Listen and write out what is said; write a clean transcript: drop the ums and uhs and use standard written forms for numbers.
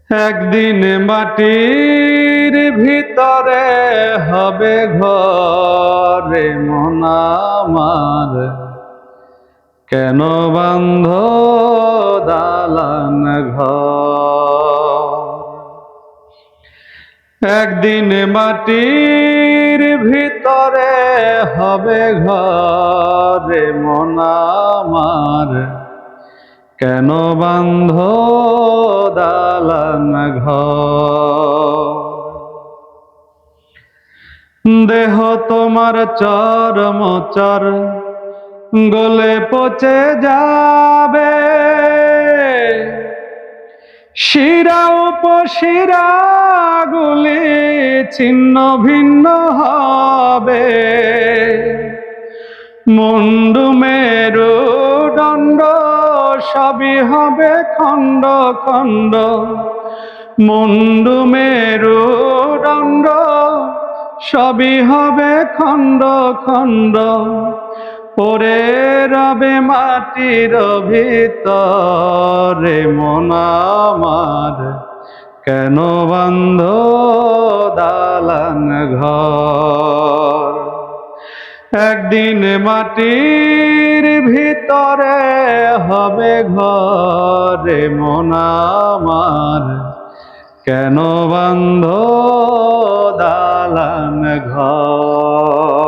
একদিন মাটির ভিতরে হবে ঘরে মন আমার, কেন বান্ধ দালান ঘর। একদিন মাটির ভিতরে হবে ঘরে মন আমার, কেন বান্ধ দালান ঘর। দেহ তোমার চরমচর গলে পচে যাবে, শিরা উপশিরা গুলি ছিন্ন ভিন্ন হবে। মুন্ডু মেরুদণ্ড সবই হবে খণ্ড খণ্ড, মুন্ডু মেরুদণ্ড সবই হবে খণ্ড খণ্ড। পড়ে রবে মাটির ভিতরে মন আমার, কেন বান্ধ দালান ঘর। একদিন মাটির ভিতরে হবে ঘরে মন আমার, কেন বান্ধ দালান ঘর।